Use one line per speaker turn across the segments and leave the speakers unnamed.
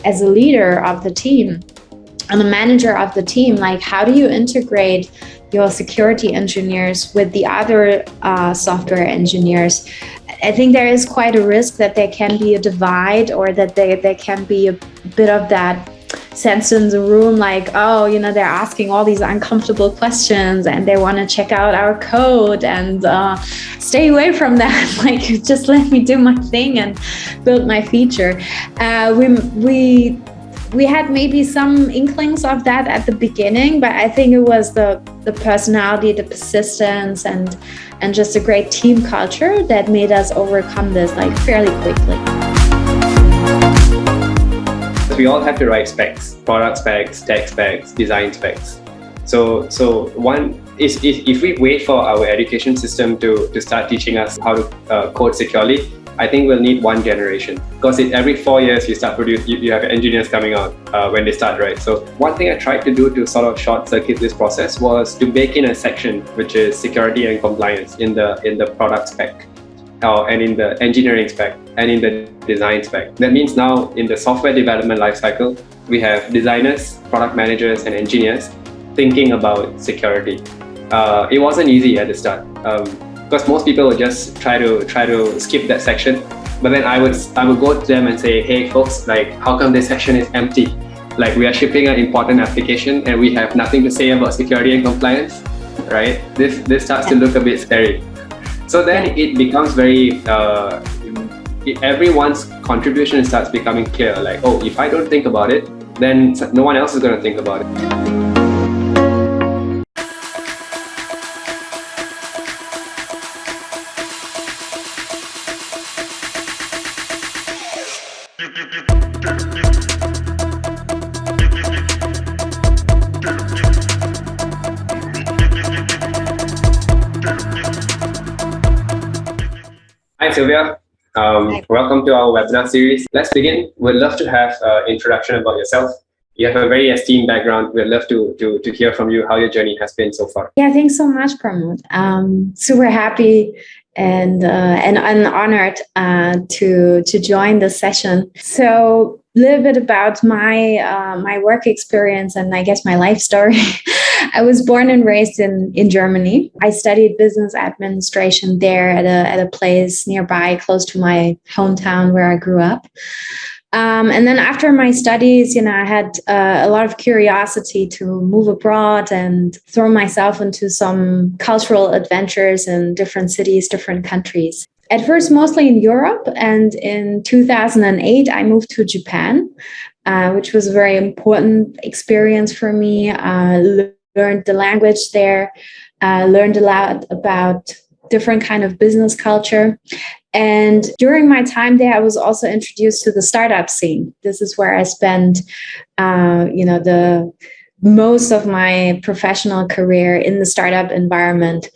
as a leader of the team and a manager of the team, like how do you integrate your security engineers with the other software engineers? I think there is quite a risk that there can be a divide, or that there can be a bit of that sense in the room, like, oh, you know, they're asking all these uncomfortable questions and they want to check out our code, and stay away from that. Like, just let me do my thing and build my feature. We had maybe some inklings of that at the beginning, but I think it was the personality, the persistence, and just a great team culture that made us overcome this like fairly quickly.
We all have to write specs, product specs, tech specs, design specs. So one is, if we wait for our education system to start teaching us how to code securely, I think we'll need one generation, because every 4 years you have engineers coming out when they start, right? So one thing I tried to do to sort of short circuit this process was to bake in a section which is security and compliance in the product spec, and in the engineering spec, and in the design spec. That means now in the software development lifecycle, we have designers, product managers, and engineers thinking about security. It wasn't easy at the start. Because most people would just try to skip that section, but then I would go to them and say, hey folks, like, how come this section is empty? Like, we are shipping an important application and we have nothing to say about security and compliance, right? This starts to look a bit scary. So then it becomes very everyone's contribution starts becoming clear. Like, oh, if I don't think about it, then no one else is going to think about it. Hi Silvia, welcome to our webinar series. Let's begin. We'd love to have an introduction about yourself. You have a very esteemed background. We'd love to hear from you how your journey has been so far.
Yeah, thanks so much, Pramodh. Super happy and honored to join the session. So a little bit about my work experience and I guess my life story. I was born and raised in Germany. I studied business administration there at a place nearby, close to my hometown where I grew up. And then after my studies, I had a lot of curiosity to move abroad and throw myself into some cultural adventures in different cities, different countries. At first, mostly in Europe. And in 2008, I moved to Japan, which was a very important experience for me. Learned the language there, learned a lot about different kind of business culture. And during my time there, I was also introduced to the startup scene. This is where I spent, the most of my professional career in the startup environment.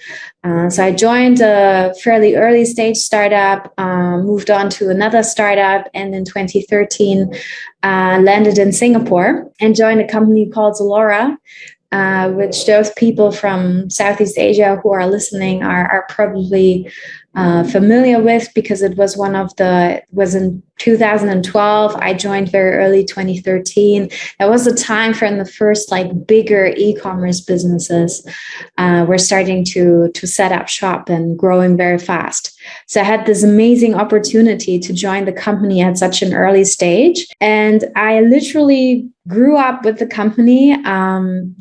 So I joined a fairly early stage startup, moved on to another startup, and in 2013 landed in Singapore and joined a company called ZALORA, which those people from Southeast Asia who are listening are probably familiar with, because it was was in 2012. I joined very early 2013. That was the time when the first bigger e-commerce businesses were starting to set up shop and growing very fast. So I had this amazing opportunity to join the company at such an early stage. And I literally grew up with the company.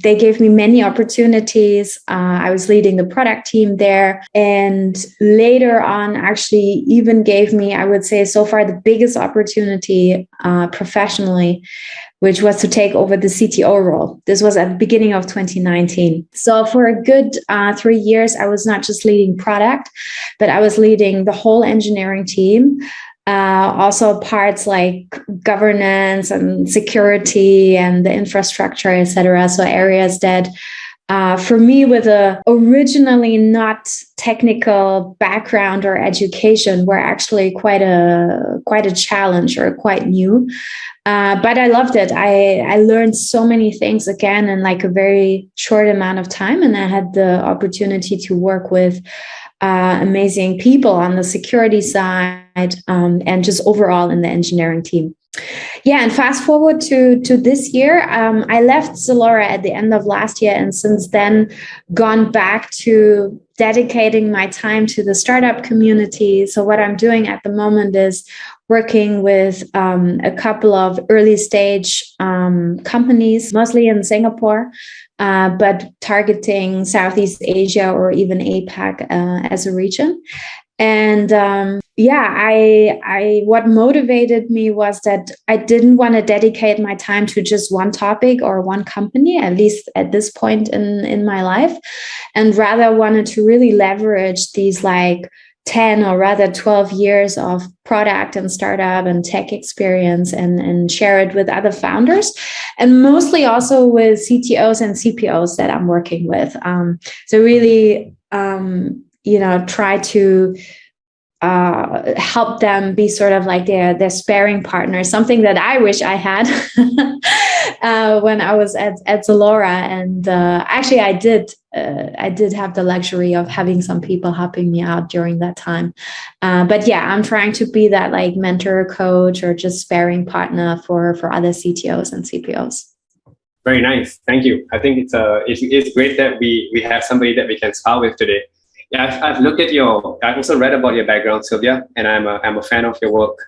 They gave me many opportunities. I was leading the product team there. And later on, actually even gave me, I would say so far, the biggest opportunity professionally, which was to take over the CTO role. This was at the beginning of 2019. So for a good 3 years, I was not just leading product, but I was leading the whole engineering team. Also parts like governance and security and the infrastructure, etc. So areas that for me, with a originally not technical background or education, were actually quite a challenge or quite new. But I loved it. I learned so many things again in a very short amount of time, and I had the opportunity to work with amazing people on the security side and just overall in the engineering team. Yeah, and fast forward to this year, I left ZALORA at the end of last year, and since then gone back to dedicating my time to the startup community. So what I'm doing at the moment is working with a couple of early stage companies, mostly in Singapore, but targeting Southeast Asia or even APAC as a region. And I what motivated me was that I didn't want to dedicate my time to just one topic or one company, at least at this point in my life, and rather wanted to really leverage these like 10 or rather 12 years of product and startup and tech experience and share it with other founders, and mostly also with CTOs and CPOs that I'm working with. So really, try to help them be sort of like their sparring partner, something that I wish I had when I was at ZALORA. And actually, I did have the luxury of having some people helping me out during that time. But yeah, I'm trying to be that like mentor, coach, or just sparring partner for other CTOs and CPOs.
Very nice. Thank you. I think it's great that we have somebody that we can spar with today. Yeah, I've looked at I've also read about your background, Silvia, and I'm a fan of your work.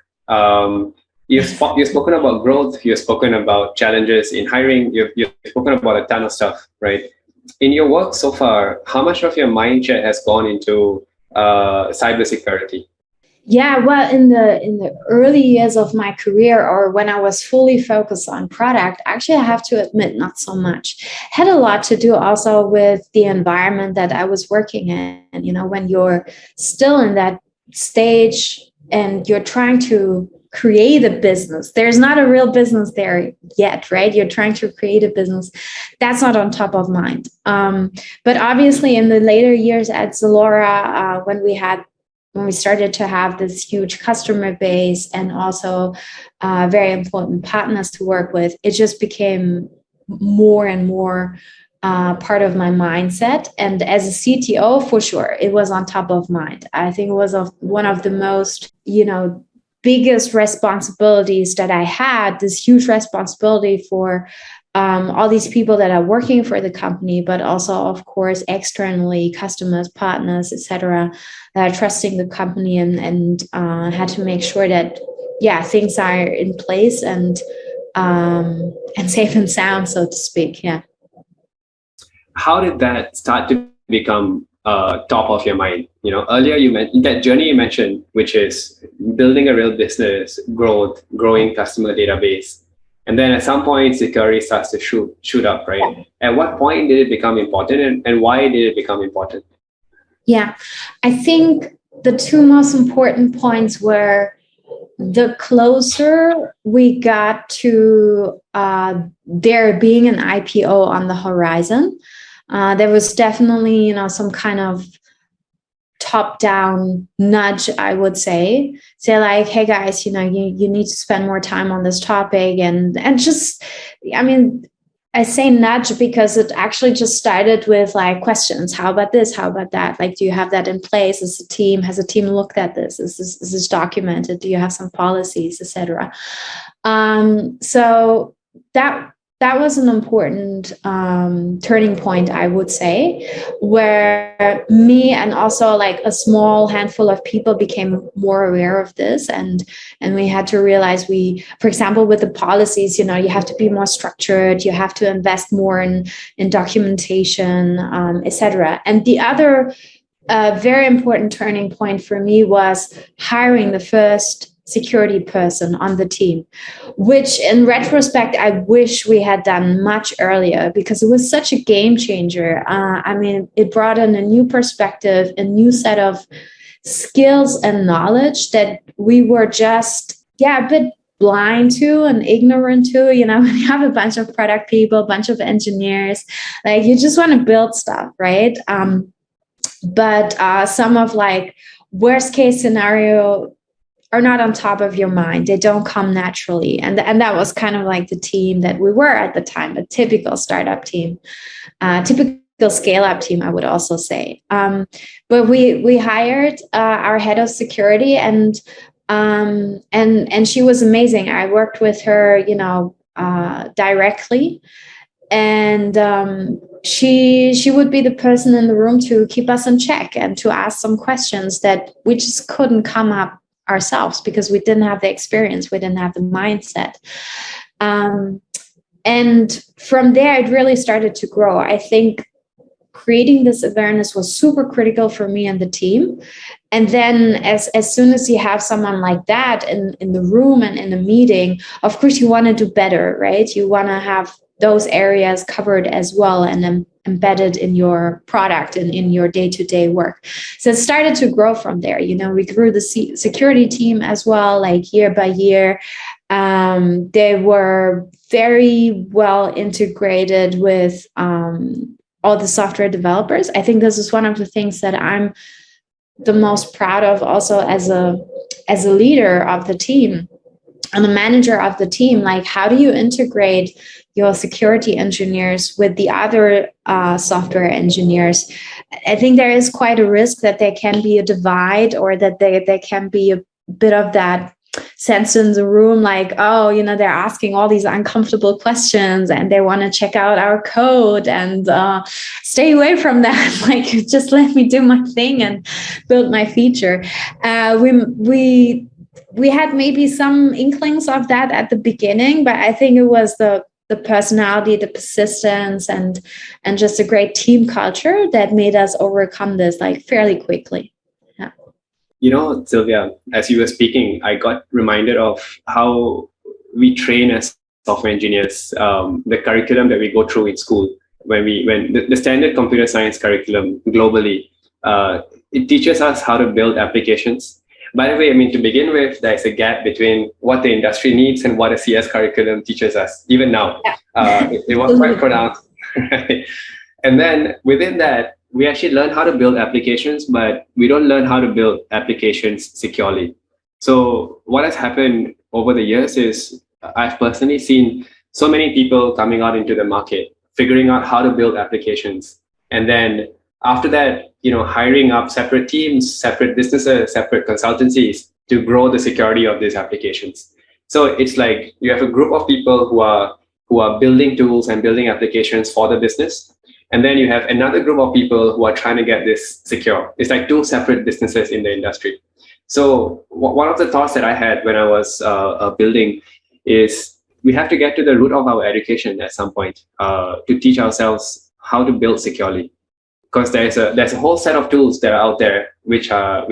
You've spoken about growth. You've spoken about challenges in hiring. You've spoken about a ton of stuff, right? In your work so far, how much of your mind share has gone into cybersecurity?
Yeah, well, in the early years of my career, or when I was fully focused on product, actually, I have to admit, not so much. Had a lot to do also with the environment that I was working in. And, when you're still in that stage and you're trying to create a business, there's not a real business there yet, right? You're trying to create a business. That's not on top of mind. But obviously, in the later years at ZALORA, when we started to have this huge customer base and also very important partners to work with, it just became more and more part of my mindset. And as a CTO, for sure, it was on top of mind. I think it was one of the most, biggest responsibilities that I had, this huge responsibility for all these people that are working for the company, but also, of course, externally, customers, partners, etc., that are trusting the company and had to make sure that, things are in place and safe and sound, so to speak. Yeah.
How did that start to become top of your mind? Earlier you mentioned that journey you mentioned, which is building a real business, growing customer database. And then at some point, security starts to shoot up, right? At what point did it become important, and why did it become important?
Yeah, I think the two most important points were the closer we got to there being an IPO on the horizon. There was definitely, some kind of top-down nudge, I would say like, hey guys, you need to spend more time on this topic, and just, I say nudge because it actually just started with like questions. How about this? How about that? Like, do you have that in place? Has a team looked at this? Is this documented? Do you have some policies, etc.? So that was an important turning point, I would say, where me and also like a small handful of people became more aware of this, and we had to realize for example, with the policies, you have to be more structured, you have to invest more in documentation, etc. And the other very important turning point for me was hiring the first security person on the team, which in retrospect, I wish we had done much earlier, because it was such a game changer. It brought in a new perspective, a new set of skills and knowledge that we were just, a bit blind to and ignorant to. When you have a bunch of product people, a bunch of engineers, like you just want to build stuff, right? But some of like worst case scenario are not on top of your mind. They don't come naturally. And that was kind of like the team that we were at the time, a typical startup team, typical scale-up team, I would also say. But we hired our head of security, and And she was amazing. I worked with her, directly, and she would be the person in the room to keep us in check and to ask some questions that we just couldn't come up ourselves because we didn't have the experience, we didn't have the mindset. And from there, it really started to grow. I think creating this awareness was super critical for me and the team. And then as soon as you have someone like that in the room and in a meeting, of course, you want to do better, right? You want to have those areas covered as well and embedded in your product and in your day-to-day work. So it started to grow from there. We grew the security team as well, like year by year. They were very well integrated with all the software developers. I think this is one of the things that I'm the most proud of also as a leader of the team and a manager of the team. Like, how do you integrate your security engineers with the other software engineers? I think there is quite a risk that there can be a divide, or that there can be a bit of that sense in the room, like, oh, they're asking all these uncomfortable questions and they want to check out our code, and stay away from that. Like, just let me do my thing and build my feature. We had maybe some inklings of that at the beginning, but I think it was the personality, the persistence, and just a great team culture that made us overcome this like fairly quickly.
Silvia, as you were speaking, I got reminded of how we train as software engineers, the curriculum that we go through in school. When the standard computer science curriculum globally, it teaches us how to build applications. By the way, to begin with, there's a gap between what the industry needs and what a CS curriculum teaches us, even now. Yeah. It was quite pronounced. And then within that, we actually learn how to build applications, but we don't learn how to build applications securely. So what has happened over the years is I've personally seen so many people coming out into the market, figuring out how to build applications. And then after that, hiring up separate teams, separate businesses, separate consultancies to grow the security of these applications. So it's like you have a group of people who are building tools and building applications for the business. And then you have another group of people who are trying to get this secure. It's like two separate businesses in the industry. So one of the thoughts that I had when I was building is we have to get to the root of our education at some point to teach ourselves how to build securely. Because there's a whole set of tools that are out there which are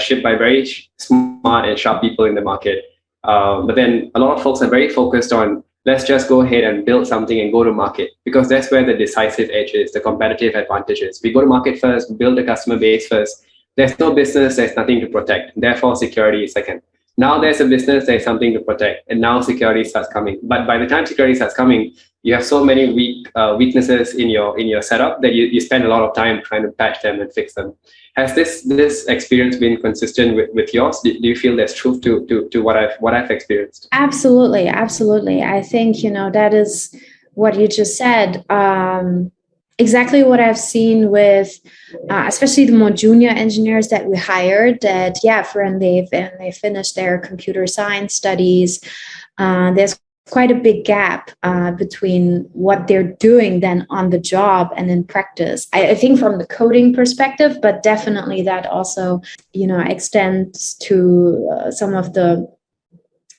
shipped by very smart and sharp people in the market. But then a lot of folks are very focused on, let's just go ahead and build something and go to market, because that's where the decisive edge is, the competitive advantage is. We go to market first, build a customer base first. There's no business, there's nothing to protect. Therefore, security is second. Now there's a business, there's something to protect. And now security starts coming. But by the time security starts coming, you have so many weaknesses in your setup that you spend a lot of time trying to patch them and fix them. Has this experience been consistent with yours? Do you feel there's truth to what I've experienced?
Absolutely. I think, that is what you just said. Exactly what I've seen with, especially the more junior engineers that we hired. That when they finished their computer science studies, there's quite a big gap between what they're doing then on the job and in practice. I think from the coding perspective, but definitely that also, extends to some of the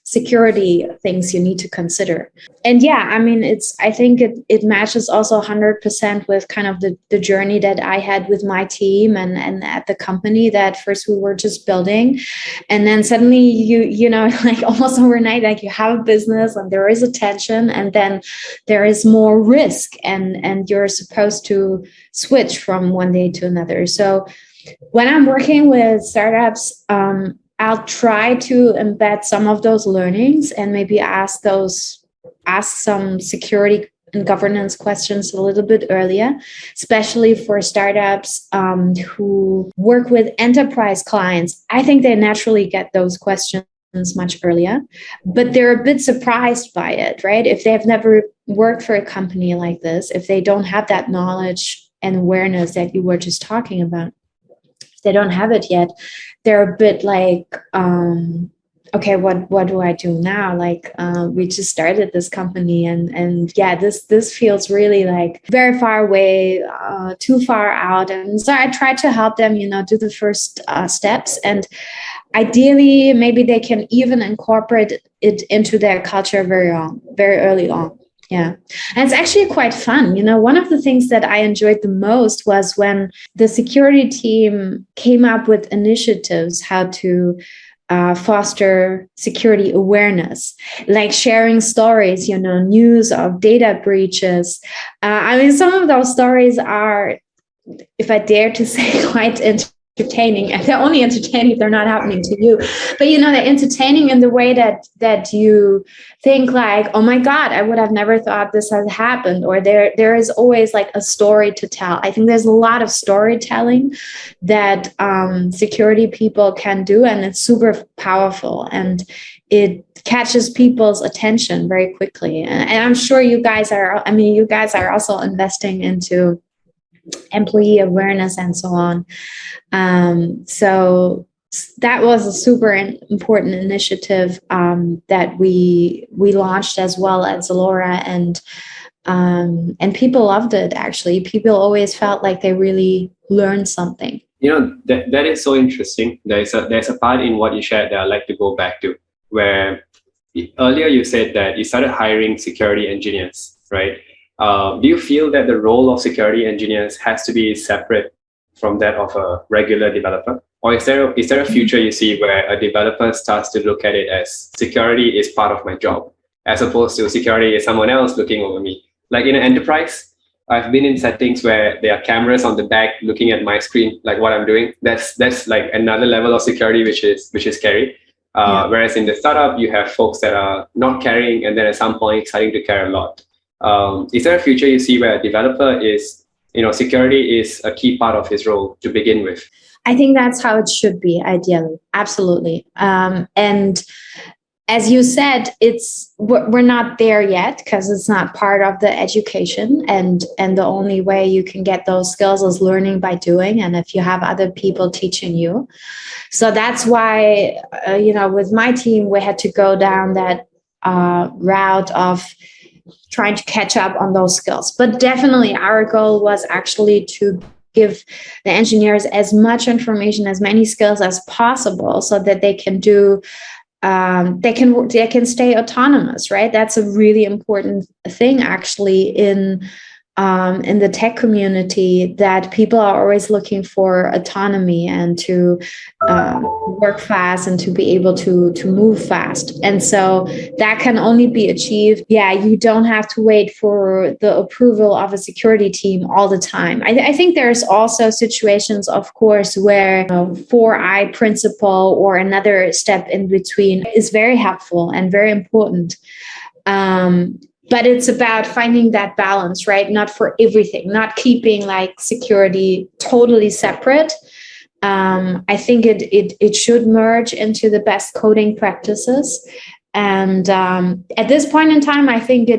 security things you need to consider. And I think it matches also 100% with kind of the journey that I had with my team and at the company, that first we were just building, and then suddenly you like almost overnight, like you have a business and there is attention, and then there is more risk, and you're supposed to switch from one day to another. So when I'm working with startups, I'll try to embed some of those learnings and maybe ask some security and governance questions a little bit earlier, especially for startups who work with enterprise clients. I think they naturally get those questions much earlier, but they're a bit surprised by it, right? If they have never worked for a company like this, if they don't have that knowledge and awareness that you were just talking about. they don't have it yet, they're a bit like, okay, what do I do now? Like, we just started this company, and yeah, this feels really like very far away, too far out. And so I try to help them, do the first steps, and ideally, maybe they can even incorporate it into their culture very early on. Yeah. And it's actually quite fun. One of the things that I enjoyed the most was when the security team came up with initiatives how to foster security awareness, like sharing stories, news of data breaches. Some of those stories are, if I dare to say, quite entertaining, and they're only entertaining if they're not happening to you, but they're entertaining in the way that you think like, oh my God, I would have never thought this has happened, or there is always like a story to tell. I think there's a lot of storytelling that security people can do, and it's super powerful, and it catches people's attention very quickly. And I'm sure you guys are also investing into employee awareness and so on. So that was a super important initiative that we launched as well at ZALORA, and people loved it. Actually, people always felt like they really learned something.
That is so interesting. There's a part in what you shared that I'd like to go back to, where earlier you said that you started hiring security engineers, right? Do you feel that the role of security engineers has to be separate from that of a regular developer? Or is there a future you see where a developer starts to look at it as security is part of my job, as opposed to security is someone else looking over me? Like in an enterprise, I've been in settings where there are cameras on the back looking at my screen, like what I'm doing. That's like another level of security, which is scary. Whereas in the startup, you have folks that are not caring, and then at some point starting to care a lot. Is there a future you see where a developer is, security is a key part of his role to begin with?
I think that's how it should be, ideally. Absolutely. And as you said, we're not there yet because it's not part of the education, and the only way you can get those skills is learning by doing, and if you have other people teaching you. So that's why, with my team, we had to go down that route of trying to catch up on those skills. But definitely our goal was actually to give the engineers as much information, as many skills as possible, so that they can do they can stay autonomous, right? That's a really important thing actually in the tech community, that people are always looking for autonomy and to work fast and to be able to move fast. And so that can only be achieved. Yeah, you don't have to wait for the approval of a security team all the time. I think there's also situations, of course, where 4I principle or another step in between is very helpful and very important. But it's about finding that balance, right? Not for everything, not keeping like security totally separate. I think it should merge into the best coding practices. And at this point in time, I think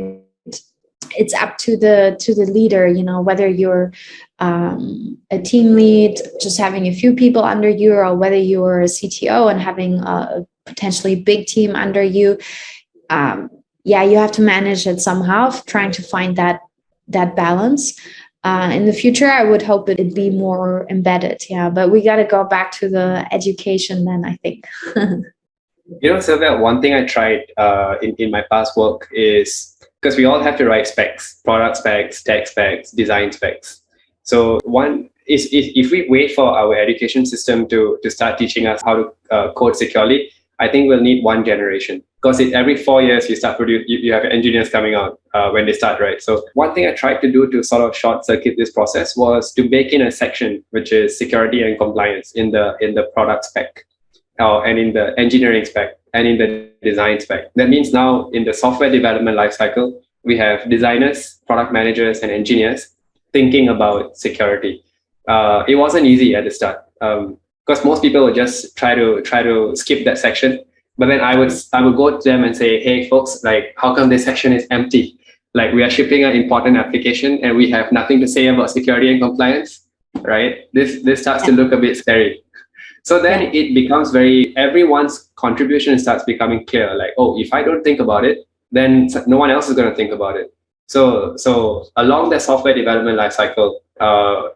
it's up to the leader, whether you're a team lead, just having a few people under you, or whether you're a CTO and having a potentially big team under you. You have to manage it somehow, trying to find that balance. In the future, I would hope it'd be more embedded. Yeah, but we got to go back to the education then, I think.
Silvia, one thing I tried in my past work is, because we all have to write specs, product specs, tech specs, design specs. So one is if we wait for our education system to start teaching us how to code securely, I think we'll need one generation, because every 4 years you have engineers coming out when they start, right? So one thing I tried to do to sort of short circuit this process was to bake in a section which is security and compliance in the product spec, and in the engineering spec, and in the design spec. That means now in the software development lifecycle, we have designers, product managers, and engineers thinking about security. It wasn't easy at the start. Because most people would just try to skip that section, but then I would go to them and say, hey folks, like, how come this section is empty? Like, we are shipping an important application and we have nothing to say about security and compliance, right? This starts to look a bit scary. So then it becomes everyone's contribution starts becoming clear. Like, oh, if I don't think about it, then no one else is going to think about it. So along the software development lifecycle,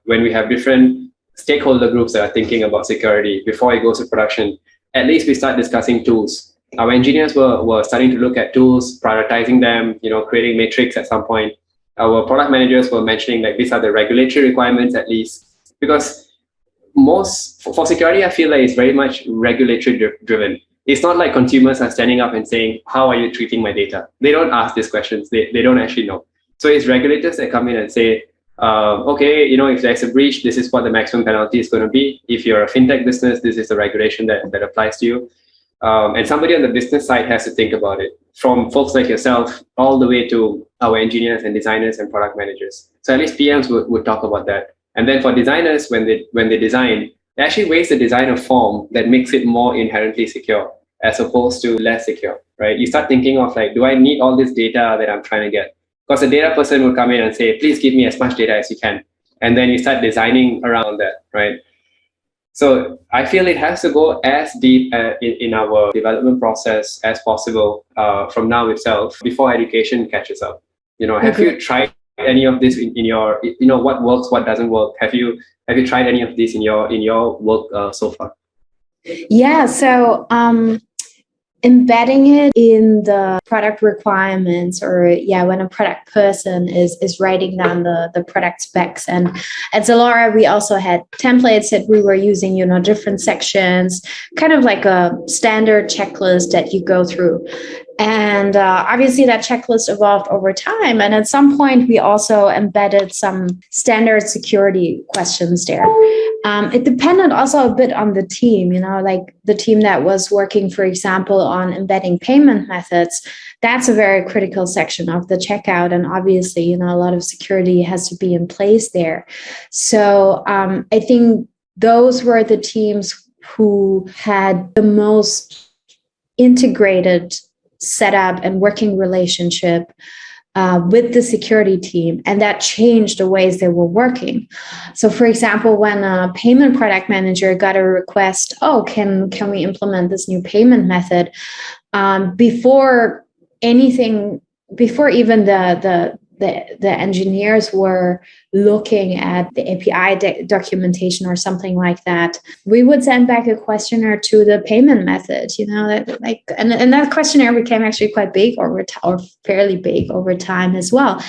when we have different stakeholder groups that are thinking about security before it goes to production, at least we start discussing tools. Our engineers were starting to look at tools, prioritizing them, creating metrics at some point. Our product managers were mentioning like these are the regulatory requirements at least, because for security, I feel like it's very much regulatory driven. It's not like consumers are standing up and saying, how are you treating my data? They don't ask these questions. They don't actually know. So it's regulators that come in and say, okay, if there's a breach, this is what the maximum penalty is going to be. If you're a fintech business, this is the regulation that applies to you. And somebody on the business side has to think about it, from folks like yourself all the way to our engineers and designers and product managers. So at least PMs would talk about that. And then for designers, when they design, they actually waste the design of form that makes it more inherently secure as opposed to less secure, right? You start thinking of like, do I need all this data that I'm trying to get? Because the data person will come in and say, please give me as much data as you can. And then you start designing around that, right? So I feel it has to go as deep in our development process as possible from now itself before education catches up. Have you tried any of this in your, what works, what doesn't work? Have you tried any of this in your work so far?
Yeah, so embedding it in the product requirements, or when a product person is writing down the product specs. And at ZALORA, we also had templates that we were using, different sections, kind of like a standard checklist that you go through. And obviously that checklist evolved over time. And at some point, we also embedded some standard security questions there. It depended also a bit on the team, like the team that was working, for example, on embedding payment methods. That's a very critical section of the checkout. And obviously, a lot of security has to be in place there. So I think those were the teams who had the most integrated setup and working relationship with the security team, and that changed the ways they were working. So, for example, when a payment product manager got a request, can we implement this new payment method? Before even the engineers were looking at the API documentation or something like that, we would send back a questionnaire to the payment method, and that questionnaire became actually quite big or fairly big over time as well.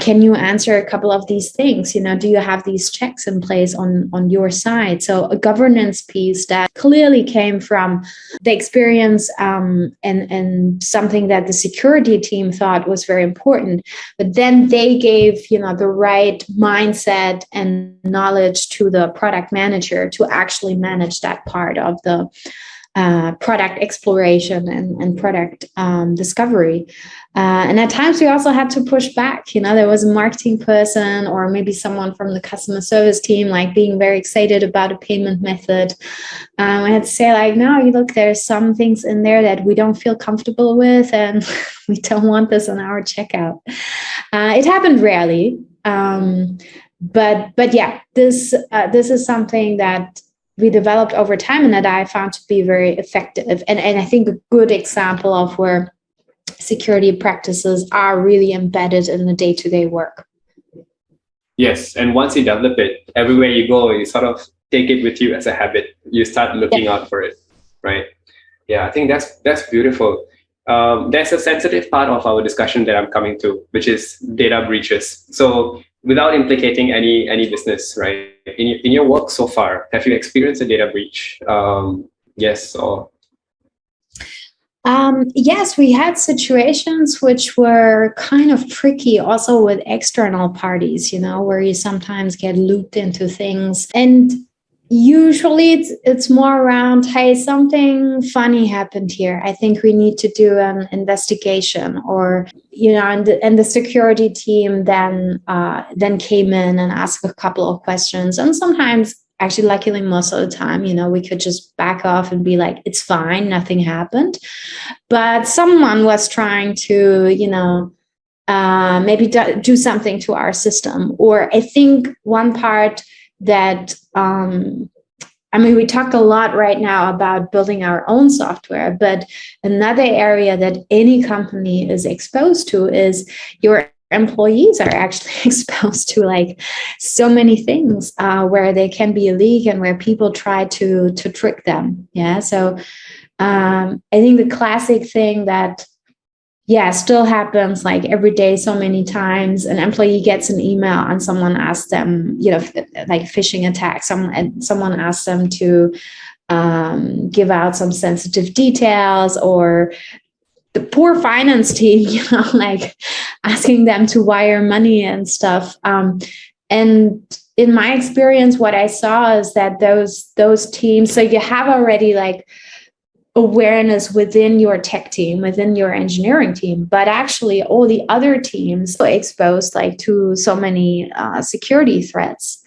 Can you answer a couple of these things? Do you have these checks in place on your side? So a governance piece that clearly came from the experience and something that the security team thought was very important. But then they gave, the right mindset and knowledge to the product manager to actually manage that part of the product exploration and product discovery. And at times we also had to push back. There was a marketing person or maybe someone from the customer service team, like being very excited about a payment method. I had to say, like, no, look, there's some things in there that we don't feel comfortable with, and we don't want this on our checkout. It happened rarely. But yeah, this is something that we developed over time and that I found to be very effective. And I think a good example of where security practices are really embedded in the day-to-day work.
Yes, and once you develop it, everywhere you go, you sort of take it with you as a habit. You start looking out for it, right? Yeah, I think that's beautiful. There's a sensitive part of our discussion that I'm coming to, which is data breaches. So without implicating any business, right? In your work so far, have you experienced a data breach? Yes, or?
Yes, we had situations which were kind of tricky also with external parties, where you sometimes get looped into things. And usually it's more around, hey, something funny happened here. I think we need to do an investigation, or, and the security team then came in and asked a couple of questions. And sometimes, actually, luckily, most of the time, we could just back off and be like, it's fine, nothing happened. But someone was trying to, maybe do something to our system. Or I think one part that I mean, we talked a lot right now about building our own software, but another area that any company is exposed to is your employees are actually exposed to like so many things where they can be a leak and where people try to trick them. Yeah. So I think the classic thing that still happens like every day, so many times. An employee gets an email and someone asks them, like phishing attack. Someone asks them to give out some sensitive details, or the poor finance team, like asking them to wire money and stuff. And in my experience, what I saw is that those teams. So you have already like awareness within your tech team, within your engineering team, but actually all the other teams are exposed like to so many security threats.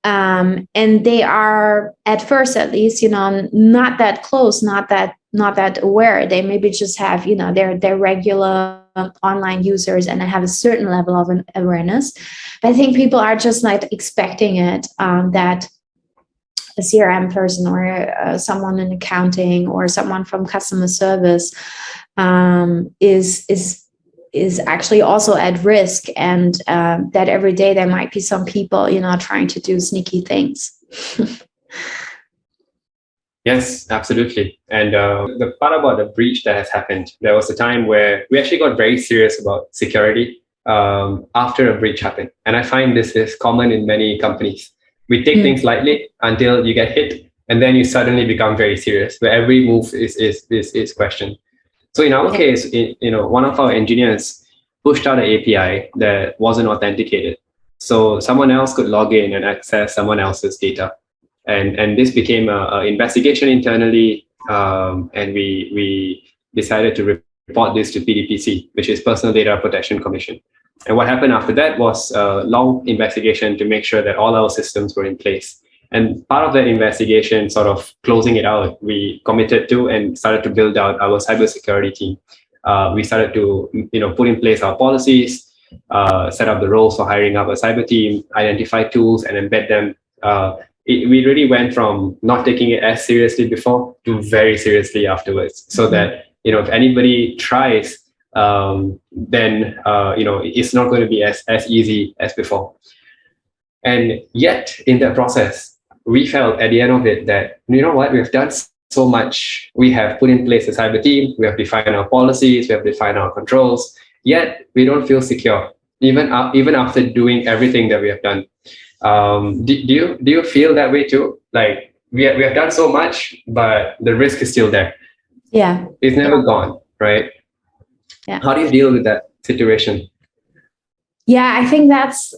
And they are at first, at least, not that close, not that aware. They maybe just have, their regular online users and have a certain level of awareness. But I think people are just like expecting it, that a CRM person or someone in accounting or someone from customer service is actually also at risk, and that every day there might be some people, trying to do sneaky things.
Yes, absolutely. And the part about the breach that has happened, there was a time where we actually got very serious about security after a breach happened. And I find this is common in many companies. We take things lightly until you get hit, and then you suddenly become very serious, where every move is questioned. So in our case, one of our engineers pushed out an API that wasn't authenticated, so someone else could log in and access someone else's data, and this became an investigation internally, and we decided to report this to PDPC, which is Personal Data Protection Commission. And what happened after that was a long investigation to make sure that all our systems were in place. And part of that investigation, sort of closing it out, we committed to and started to build out our cybersecurity team. We started to, put in place our policies, set up the roles for hiring up a cyber team, identify tools and embed them. We really went from not taking it as seriously before to very seriously afterwards, so that, if anybody tries, then it's not going to be as easy as before. And yet in that process, we felt at the end of it that, we've done so much. We have put in place a cyber team, we have defined our policies, we have defined our controls, yet we don't feel secure, even after doing everything that we have done. Do you feel that way too? Like we have done so much, but the risk is still there.
Yeah.
It's never gone, right?
Yeah.
How do you deal with that situation?
Yeah, I think that's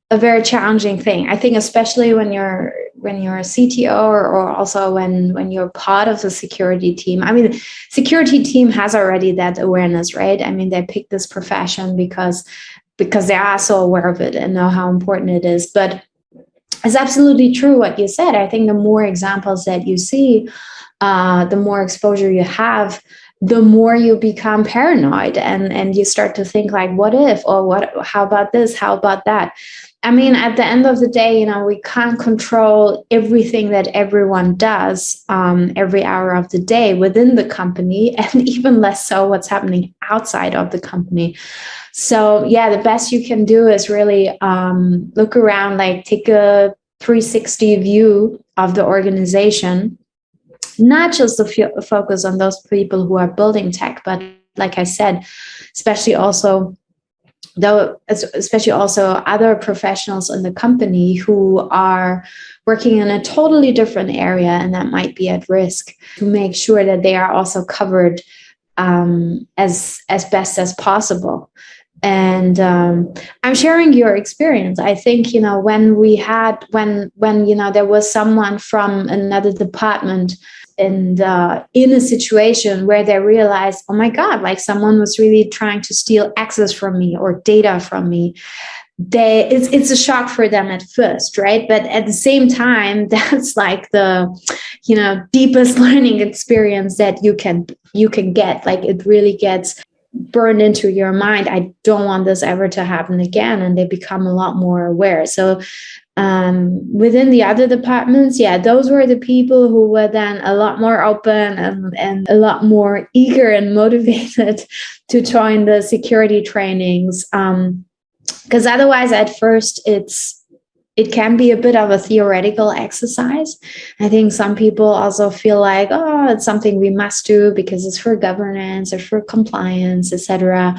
a very challenging thing. I think especially when you're a CTO or also when you're part of the security team. I mean, security team has already that awareness, right? I mean, they picked this profession because they are so aware of it and know how important it is. But it's absolutely true what you said. I think the more examples that you see, the more exposure you have, the more you become paranoid and you start to think like, what if, or how about this? How about that? I mean, at the end of the day, we can't control everything that everyone does every hour of the day within the company, and even less so what's happening outside of the company. So yeah, the best you can do is really look around, like take a 360 view of the organization, not just the focus on those people who are building tech, but like I said, especially also other professionals in the company who are working in a totally different area and that might be at risk, to make sure that they are also covered as best as possible. And I'm sharing your experience. I think, when there was someone from another department and in a situation where they realized, oh my God, like someone was really trying to steal access from me or data from me, it's a shock for them at first, right? But at the same time, that's like the deepest learning experience that you can get. Like it really gets burned into your mind. I don't want this ever to happen again, and they become a lot more aware. So Within the other departments, yeah, those were the people who were then a lot more open and a lot more eager and motivated to join the security trainings. Because otherwise, at first, it can be a bit of a theoretical exercise. I think some people also feel like, oh, it's something we must do because it's for governance or for compliance, etc.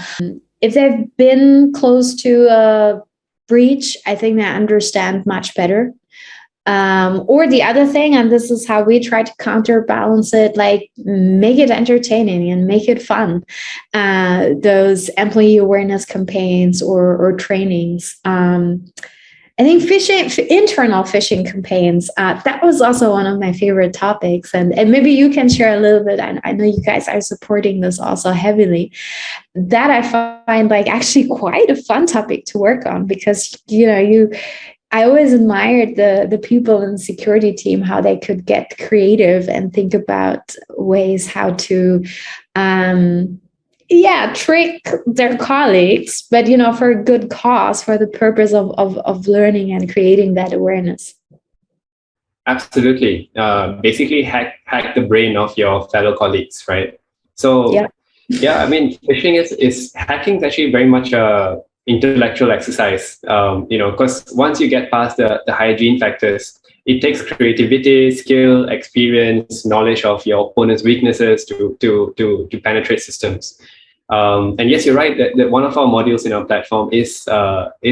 If they've been close to a breach, I think they understand much better. Or the other thing, and this is how we try to counterbalance it, like make it entertaining and make it fun. Those employee awareness campaigns or trainings. I think internal phishing campaigns, that was also one of my favorite topics. And maybe you can share a little bit. I know you guys are supporting this also heavily. That I find like actually quite a fun topic to work on because, I always admired the people in the security team, how they could get creative and think about ways how to trick their colleagues, but for a good cause, for the purpose of learning and creating that awareness.
Absolutely. Basically hack the brain of your fellow colleagues, right? So I mean, phishing is hacking is actually very much a intellectual exercise. Because once you get past the hygiene factors, it takes creativity, skill, experience, knowledge of your opponent's weaknesses to penetrate systems. And yes, you're right that one of our modules in our platform is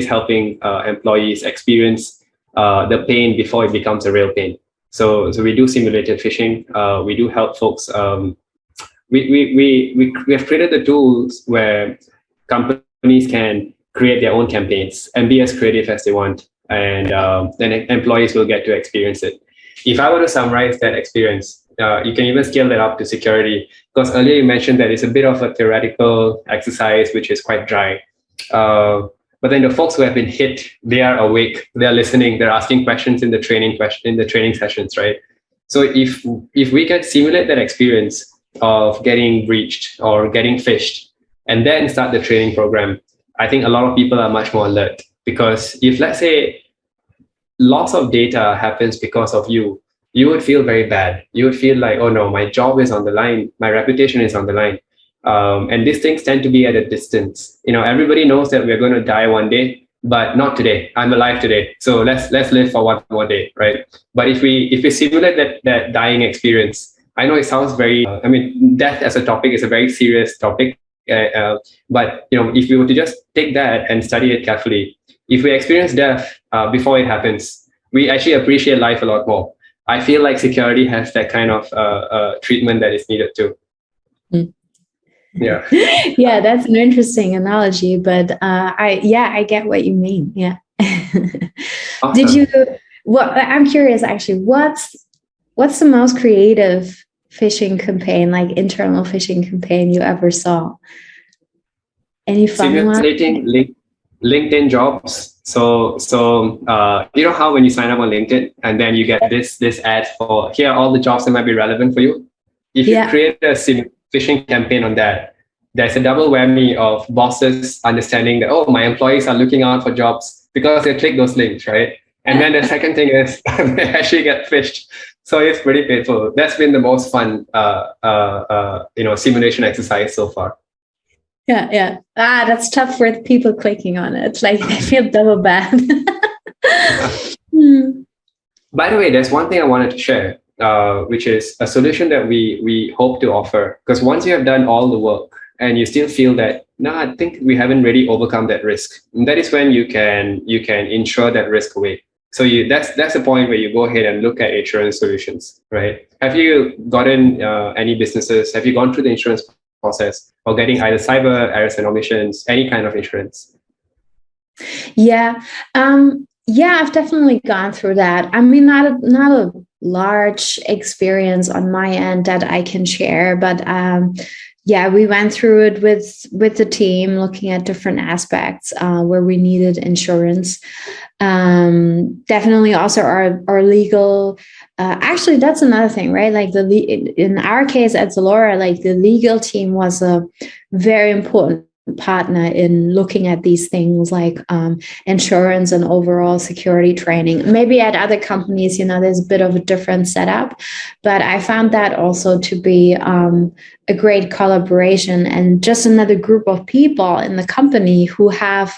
helping employees experience the pain before it becomes a real pain. So we do simulated phishing. We do help folks. We have created the tools where companies can create their own campaigns and be as creative as they want, and then employees will get to experience it. If I were to summarize that experience, you can even scale that up to security, because earlier you mentioned that it's a bit of a theoretical exercise, which is quite dry. But then the folks who have been hit, they are awake, they are listening, they're asking questions in the training sessions, right? So if we can simulate that experience of getting breached or getting phished, and then start the training program, I think a lot of people are much more alert. Because if, let's say, loss of data happens because of you would feel very bad. You would feel like, oh no, my job is on the line, my reputation is on the line. And these things tend to be at a distance. Everybody knows that we're going to die one day, but not today. I'm alive today, so let's live for one more day, right? But if we simulate that dying experience, I know it sounds very. Death as a topic is a very serious topic. But if we were to just take that and study it carefully, if we experience death before it happens, we actually appreciate life a lot more. I feel like security has that kind of treatment that is needed too. Yeah.
Yeah, that's an interesting analogy, but I get what you mean. Yeah. Awesome. I'm curious actually, what's the most creative phishing campaign, like internal phishing campaign you ever saw? Any fun
Simulating LinkedIn jobs. So how when you sign up on LinkedIn and then you get this ad for, here are all the jobs that might be relevant for you. If you create a phishing campaign on that, there's a double whammy of bosses understanding that, oh, my employees are looking out for jobs because they click those links, right? And then the second thing is they actually get phished. So it's pretty painful. That's been the most fun, simulation exercise so far.
Yeah. That's tough for the people clicking on it. Like they feel double bad.
By the way, there's one thing I wanted to share, which is a solution that we hope to offer. Because once you have done all the work and you still feel that, no, I think we haven't really overcome that risk, and that is when you can insure that risk away. So that's the point where you go ahead and look at insurance solutions, right? Have you gotten any businesses? Have you gone through the insurance process or getting either cyber, errors and omissions, any kind of insurance?
Yeah. I've definitely gone through that. I mean, not a large experience on my end that I can share, but we went through it with the team, looking at different aspects where we needed insurance. Definitely also our legal. Actually, that's another thing, right? Like in our case at ZALORA, like the legal team was a very important partner in looking at these things like insurance and overall security training. Maybe at other companies, there's a bit of a different setup, but I found that also to be a great collaboration and just another group of people in the company who have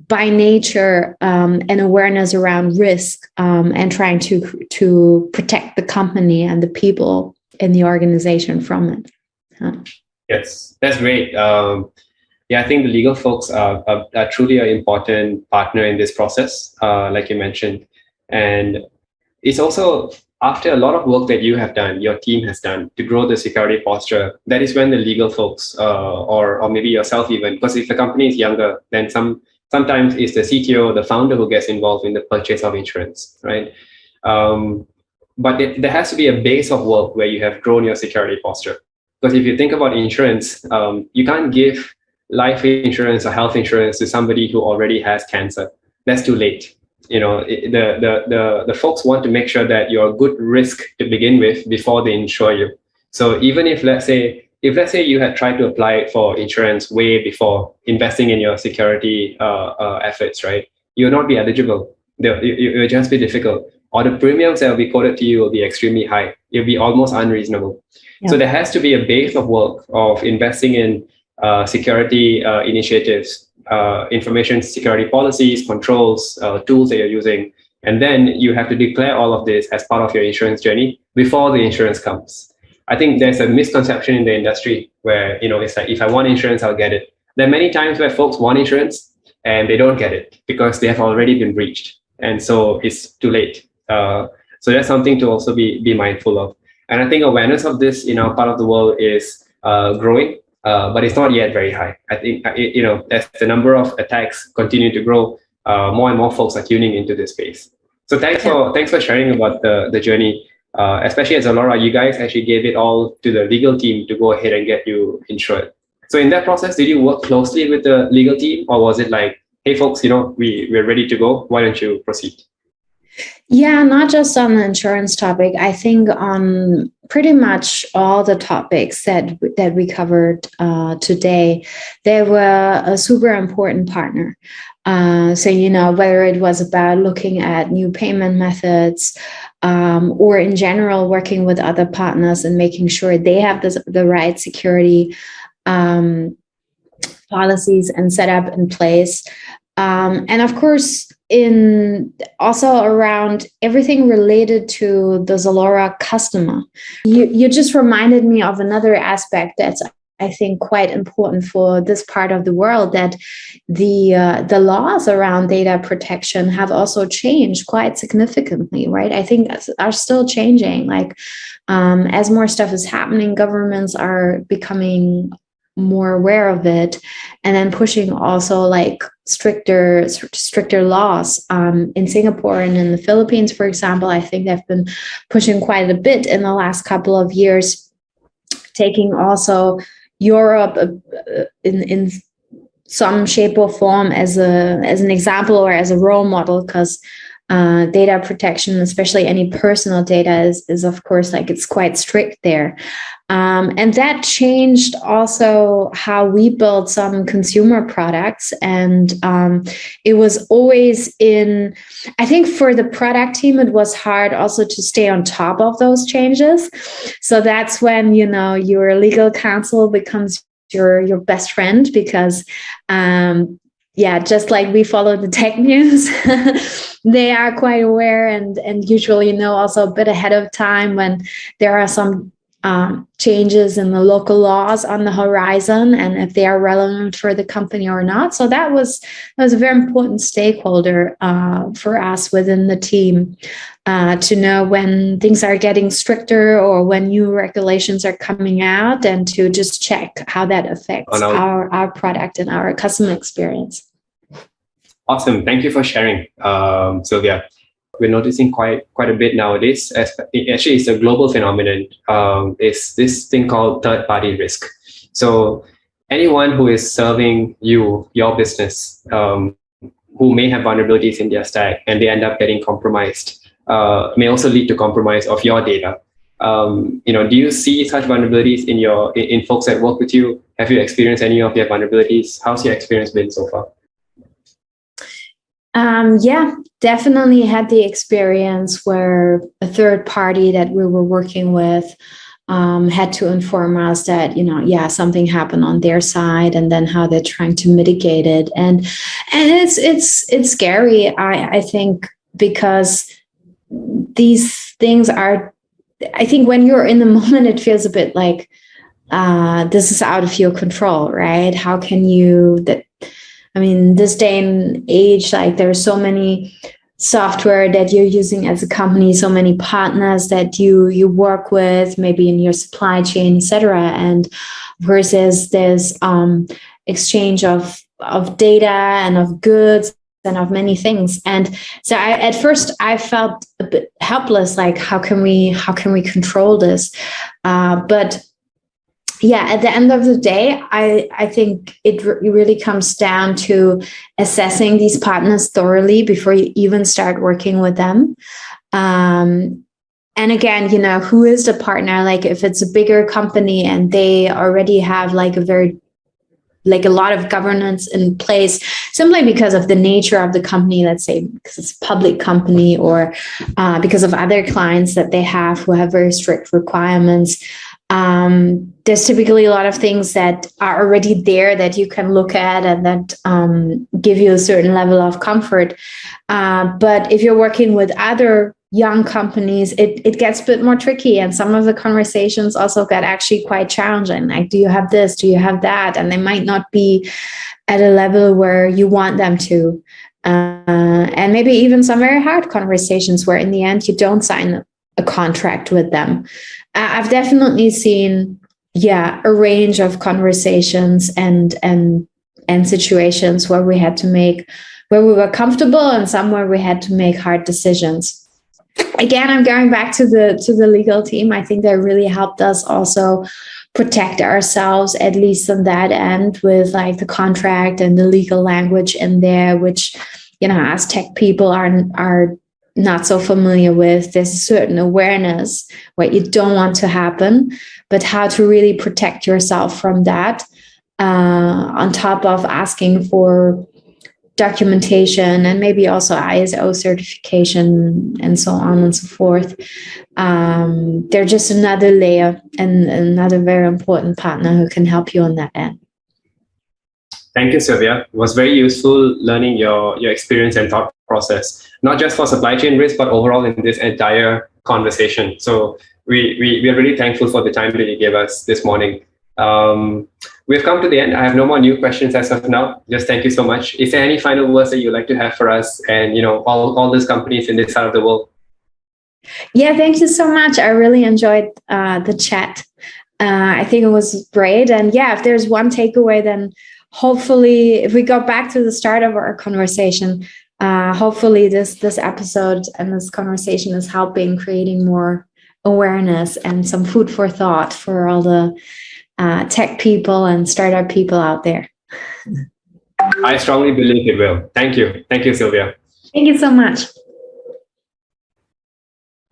by nature an awareness around risk and trying to protect the company and the people in the organization from it.
Yes, that's great. Yeah, I think the legal folks are truly an important partner in this process, like you mentioned. And it's also after a lot of work that you have done, your team has done to grow the security posture, that is when the legal folks or maybe yourself even, because if the company is younger, then sometimes it's the CTO, the founder who gets involved in the purchase of insurance, right? But there has to be a base of work where you have grown your security posture. Because if you think about insurance, you can't give life insurance or health insurance to somebody who already has cancer. That's too late. The folks want to make sure that you're a good risk to begin with before they insure you. So even if let's say you had tried to apply for insurance way before investing in your security efforts, right? You'll not be eligible. It will just be difficult. Or the premiums that will be quoted to you will be extremely high. It'll be almost unreasonable. Yeah. So there has to be a base of work of investing in security initiatives, information security policies, controls, tools that you're using. And then you have to declare all of this as part of your insurance journey before the insurance comes. I think there's a misconception in the industry where, it's like, if I want insurance, I'll get it. There are many times where folks want insurance and they don't get it because they have already been breached. And so it's too late. So that's something to also be mindful of. And I think awareness of this in our part of the world is growing, but it's not yet very high. I think, as the number of attacks continue to grow, more and more folks are tuning into this space. So thanks for sharing about the journey. Especially at ZALORA, you guys actually gave it all to the legal team to go ahead and get you insured. So in that process, did you work closely with the legal team, or was it like, hey folks, we're ready to go, why don't you proceed?
Yeah, not just on the insurance topic. I think on pretty much all the topics that we covered today, they were a super important partner. So, whether it was about looking at new payment methods or in general, working with other partners and making sure they have the right security policies and setup in place. And of course, also around everything related to the ZALORA customer. You just reminded me of another aspect that's, I think, quite important for this part of the world, that the laws around data protection have also changed quite significantly, right? I think are still changing. Like as more stuff is happening, governments are becoming more aware of it, and then pushing also like stricter laws in Singapore and in the Philippines, for example. I think they've been pushing quite a bit in the last couple of years, taking also Europe in some shape or form as an example or as a role model, because data protection, especially any personal data, is of course like it's quite strict there. And that changed also how we build some consumer products. And it was always I think for the product team, it was hard also to stay on top of those changes. So that's when, your legal counsel becomes your best friend, because just like we follow the tech news, they are quite aware and usually know also a bit ahead of time when there are some changes in the local laws on the horizon and if they are relevant for the company or not. So that was a very important stakeholder for us within the team to know when things are getting stricter or when new regulations are coming out, and to just check how that affects our product and our customer experience.
Awesome. Thank you for sharing, Silvia. We're noticing quite a bit nowadays. Actually, it's a global phenomenon. It's this thing called third-party risk. So anyone who is serving your business, who may have vulnerabilities in their stack and they end up getting compromised, may also lead to compromise of your data. Do you see such vulnerabilities in folks that work with you? Have you experienced any of their vulnerabilities? How's your experience been so far?
Yeah, definitely had the experience where a third party that we were working with had to inform us that, something happened on their side, and then how they're trying to mitigate it. And it's scary, I think, because these things are, I think when you're in the moment, it feels a bit like this is out of your control, right? How can you this day and age, like there's so many software that you're using as a company, so many partners that you work with, maybe in your supply chain, etc. And versus there's exchange of data and of goods and of many things. And so at first I felt a bit helpless, like how can we control this? But yeah, at the end of the day, I think it really comes down to assessing these partners thoroughly before you even start working with them. And again, who is the partner? Like if it's a bigger company and they already have like a lot of governance in place, simply because of the nature of the company, let's say because it's a public company, or because of other clients that they have who have very strict requirements. There's typically a lot of things that are already there that you can look at and that give you a certain level of comfort. But if you're working with other young companies, it gets a bit more tricky. And some of the conversations also get actually quite challenging. Like, do you have this? Do you have that? And they might not be at a level where you want them to. And maybe even some very hard conversations where in the end you don't sign a contract with them. I've definitely seen, a range of conversations and situations where we were comfortable, and some where we had to make hard decisions. Again, I'm going back to the legal team. I think they really helped us also protect ourselves, at least on that end, with like the contract and the legal language in there, which, as tech people are not so familiar with. There's a certain awareness what you don't want to happen, but how to really protect yourself from that, on top of asking for documentation and maybe also ISO certification and so on and so forth. They're just another layer and another very important partner who can help you on that end.
Thank you, Silvia. It was very useful learning your experience and thought process, not just for supply chain risk, but overall in this entire conversation. So we are really thankful for the time that you gave us this morning. We've come to the end. I have no more new questions as of now. Just thank you so much. Is there any final words that you'd like to have for us and all these companies in this side of the world?
Yeah, thank you so much. I really enjoyed the chat. I think it was great. And yeah, if there's one takeaway, then hopefully, if we go back to the start of our conversation, hopefully this episode and this conversation is helping creating more awareness and some food for thought for all the tech people and startup people out there.
I strongly believe it will. Thank you. Thank you, Silvia.
Thank you so much.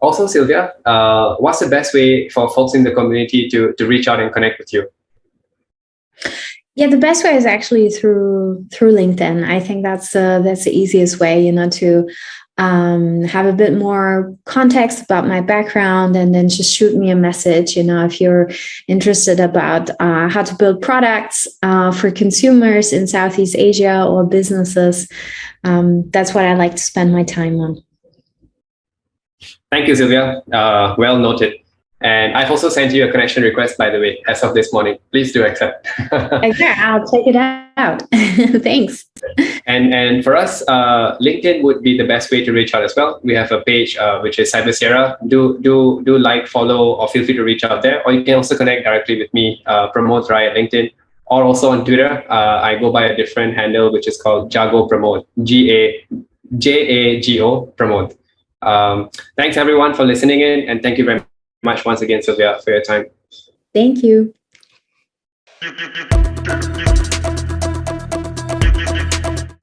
Also, Silvia, what's the best way for folks in the community to reach out and connect with you?
Yeah, the best way is actually through LinkedIn. I think that's the easiest way, to have a bit more context about my background, and then just shoot me a message. If you're interested about how to build products for consumers in Southeast Asia or businesses, that's what I like to spend my time on.
Thank you, Silvia. Well noted. And I've also sent you a connection request, by the way, as of this morning. Please do accept.
Okay, I'll check it out. Thanks.
And for us, LinkedIn would be the best way to reach out as well. We have a page which is Cybersecurity. Do like, follow, or feel free to reach out there. Or you can also connect directly with me, Pramodh Rai at LinkedIn, or also on Twitter. I go by a different handle, which is called Jago Pramodh, Jago Pramodh. Thanks everyone for listening in, and thank you very much once again, Silvia, for your time.
Thank you.